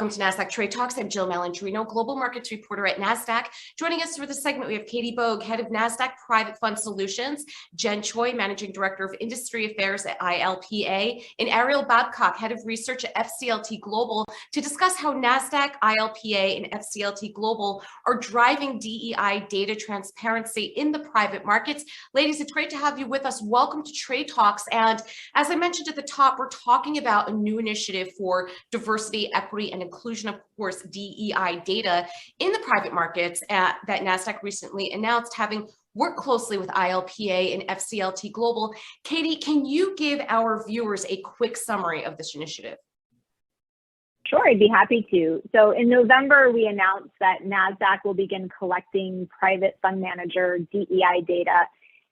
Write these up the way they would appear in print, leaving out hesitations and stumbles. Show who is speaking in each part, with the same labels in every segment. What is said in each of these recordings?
Speaker 1: Welcome to Nasdaq Trade Talks. I'm Jill Malandrino, global markets reporter at Nasdaq. Joining us for this segment, we have Katie Bogue, head of Nasdaq Private Fund Solutions, Jen Choi, managing director of industry affairs at ILPA, and Ariel Babcock, head of research at FCLTGlobal, to discuss how Nasdaq, ILPA, and FCLTGlobal are driving DEI data transparency in the private markets. Ladies, it's great to have you with us. Welcome to Trade Talks. And as I mentioned at the top, we're talking about a new initiative for diversity, equity, and inclusion, of course, DEI data in the private markets that Nasdaq recently announced, having worked closely with ILPA and FCLTGlobal. Katie, can you give our viewers a quick summary of this initiative?
Speaker 2: Sure, I'd be happy to. So in November, we announced that Nasdaq will begin collecting private fund manager DEI data,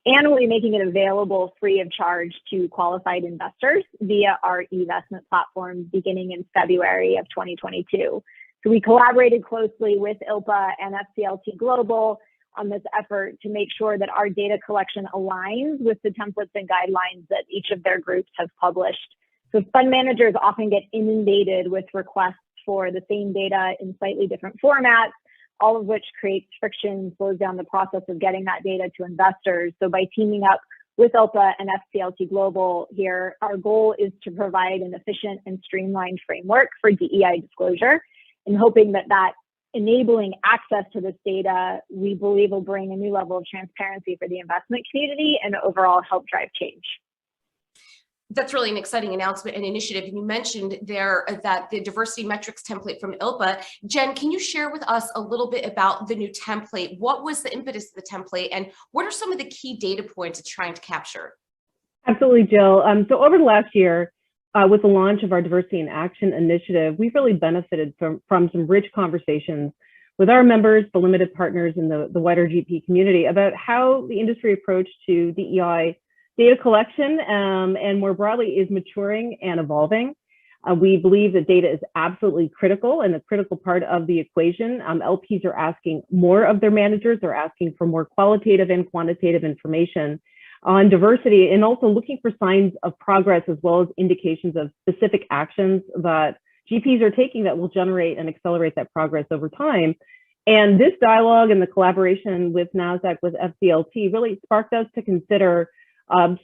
Speaker 2: and we'll be making it available free of charge to qualified investors via our eVestment platform beginning in February of 2022. So we collaborated closely with ILPA and FCLTGlobal on this effort to make sure that our data collection aligns with the templates and guidelines that each of their groups have published. So fund managers often get inundated with requests for the same data in slightly different formats, all of which creates friction, slows down the process of getting that data to investors. So by teaming up with ILPA and FCLTGlobal here, our goal is to provide an efficient and streamlined framework for DEI disclosure, and hoping that enabling access to this data, we believe, will bring a new level of transparency for the investment community and overall help drive change.
Speaker 1: That's really an exciting announcement and initiative. And you mentioned there that the diversity metrics template from ILPA. Jen, can you share with us a little bit about the new template? What was the impetus of the template, and what are some of the key data points it's trying to capture?
Speaker 3: Absolutely, Jill. So over the last year, with the launch of our Diversity in Action initiative, we've really benefited from some rich conversations with our members, the limited partners, and the wider GP community about how the industry approach to DEI data collection and more broadly is maturing and evolving. We believe that data is absolutely critical and a critical part of the equation. LPs are asking more of their managers. They're asking for more qualitative and quantitative information on diversity, and also looking for signs of progress as well as indications of specific actions that GPs are taking that will generate and accelerate that progress over time. And this dialogue and the collaboration with Nasdaq, with FCLT, really sparked us to consider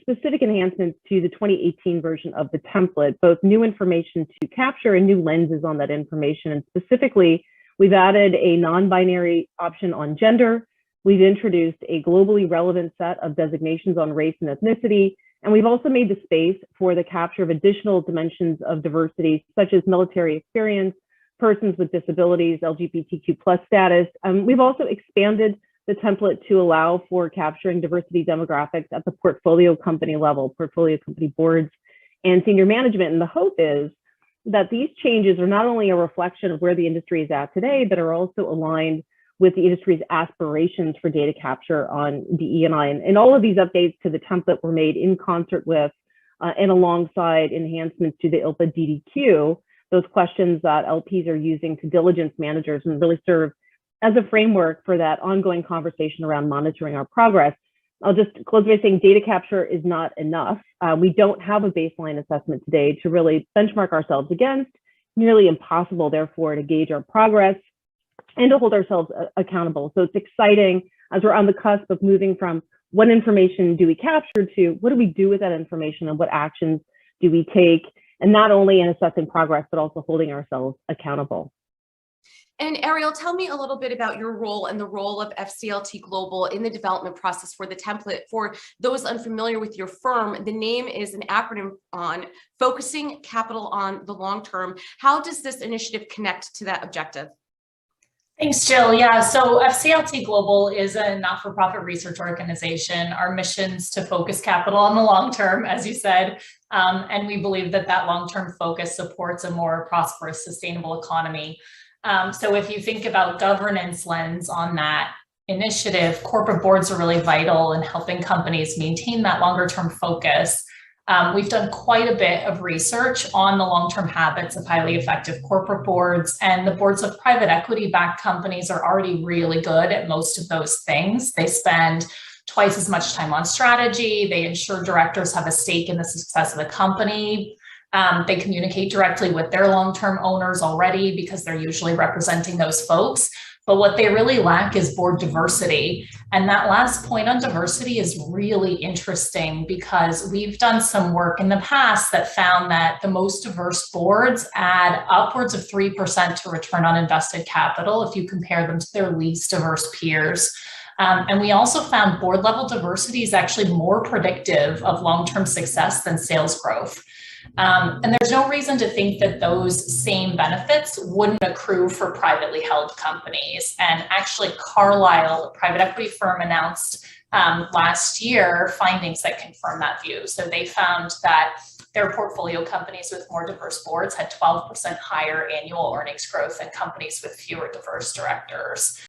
Speaker 3: specific enhancements to the 2018 version of the template, both new information to capture and new lenses on that information. And specifically, we've added a non-binary option on gender. We've introduced a globally relevant set of designations on race and ethnicity. And we've also made the space for the capture of additional dimensions of diversity, such as military experience, persons with disabilities, LGBTQ+ status. We've also expanded the template to allow for capturing diversity demographics at the portfolio company level, portfolio company boards, and senior management. And the hope is that these changes are not only a reflection of where the industry is at today, but are also aligned with the industry's aspirations for data capture on DE&I. And all of these updates to the template were made in concert with and alongside enhancements to the ILPA DDQ, those questions that LPs are using to diligence managers and really serve as a framework for that ongoing conversation around monitoring our progress. I'll just close by saying data capture is not enough. We don't have a baseline assessment today to really benchmark ourselves against. Nearly impossible, therefore, to gauge our progress and to hold ourselves accountable. So it's exciting as we're on the cusp of moving from what information do we capture to what do we do with that information and what actions do we take, and not only in assessing progress, but also holding ourselves accountable.
Speaker 1: And Ariel, tell me a little bit about your role and the role of FCLTGlobal in the development process for the template. For those unfamiliar with your firm, the name is an acronym on focusing capital on the long term. How does this initiative connect to that objective?
Speaker 4: Thanks, Jill. Yeah, so FCLTGlobal is a not-for-profit research organization. Our mission is to focus capital on the long term, as you said, and we believe that that long-term focus supports a more prosperous, sustainable economy. So if you think about governance lens on that initiative, corporate boards are really vital in helping companies maintain that longer-term focus. We've done quite a bit of research on the long-term habits of highly effective corporate boards, and the boards of private equity-backed companies are already really good at most of those things. They spend twice as much time on strategy. They ensure directors have a stake in the success of the company. They communicate directly with their long-term owners already because they're usually representing those folks. But what they really lack is board diversity. And that last point on diversity is really interesting because we've done some work in the past that found that the most diverse boards add upwards of 3% to return on invested capital if you compare them to their least diverse peers. And we also found board level diversity is actually more predictive of long-term success than sales growth. And there's no reason to think that those same benefits wouldn't accrue for privately held companies. And actually, Carlyle, a private equity firm, announced last year findings that confirm that view. So they found that their portfolio companies with more diverse boards had 12% higher annual earnings growth than companies with fewer diverse directors.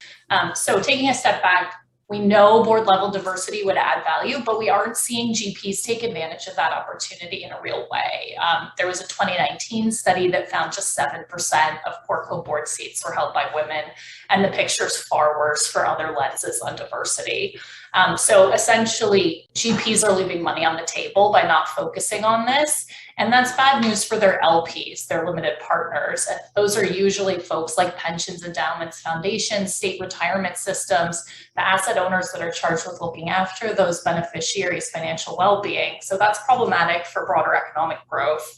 Speaker 4: So taking a step back, we know board level diversity would add value, but we aren't seeing GPs take advantage of that opportunity in a real way. There was a 2019 study that found just 7% of Portco board seats were held by women, and the picture's far worse for other lenses on diversity. So essentially, GPs are leaving money on the table by not focusing on this. And that's bad news for their LPs, their limited partners. And those are usually folks like pensions, endowments, foundations, state retirement systems, the asset owners that are charged with looking after those beneficiaries' financial well-being. So that's problematic for broader economic growth.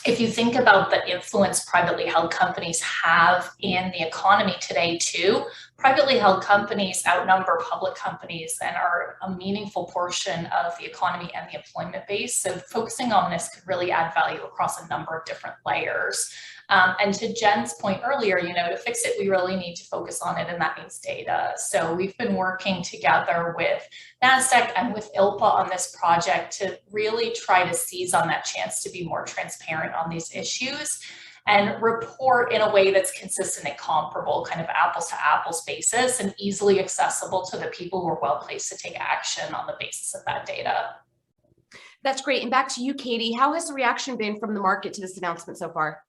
Speaker 4: If you think about the influence privately held companies have in the economy today too, privately held companies outnumber public companies and are a meaningful portion of the economy and the employment base. So focusing on this could really add value across a number of different layers. And to Jen's point earlier, to fix it, we really need to focus on it, and that means data. So we've been working together with Nasdaq and with ILPA on this project to really try to seize on that chance to be more transparent on these issues and report in a way that's consistent and comparable, kind of apples to apples basis, and easily accessible to the people who are well placed to take action on the basis of that data.
Speaker 1: That's great. And back to you, Katie. How has the reaction been from the market to this announcement so far?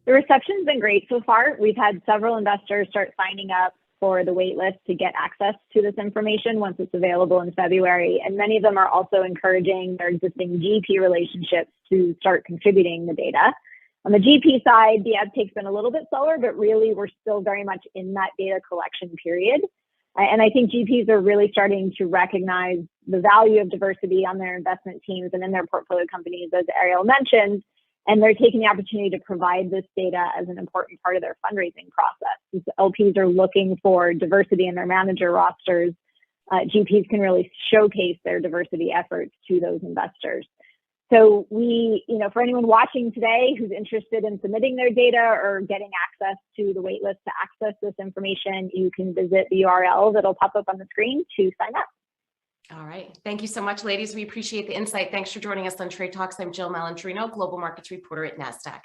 Speaker 2: The reception's been great so far. We've had several investors start signing up for the wait list to get access to this information once it's available in February. And many of them are also encouraging their existing GP relationships to start contributing the data. On the GP side, the uptake's been a little bit slower, but really we're still very much in that data collection period. And I think GPs are really starting to recognize the value of diversity on their investment teams and in their portfolio companies, as Ariel mentioned. And they're taking the opportunity to provide this data as an important part of their fundraising process. As LPs are looking for diversity in their manager rosters, GPs can really showcase their diversity efforts to those investors. So for anyone watching today who's interested in submitting their data or getting access to the waitlist to access this information, you can visit the URL that'll pop up on the screen to sign up.
Speaker 1: All right. Thank you so much, ladies. We appreciate the insight. Thanks for joining us on Trade Talks. I'm Jill Malandrino, Global Markets Reporter at Nasdaq.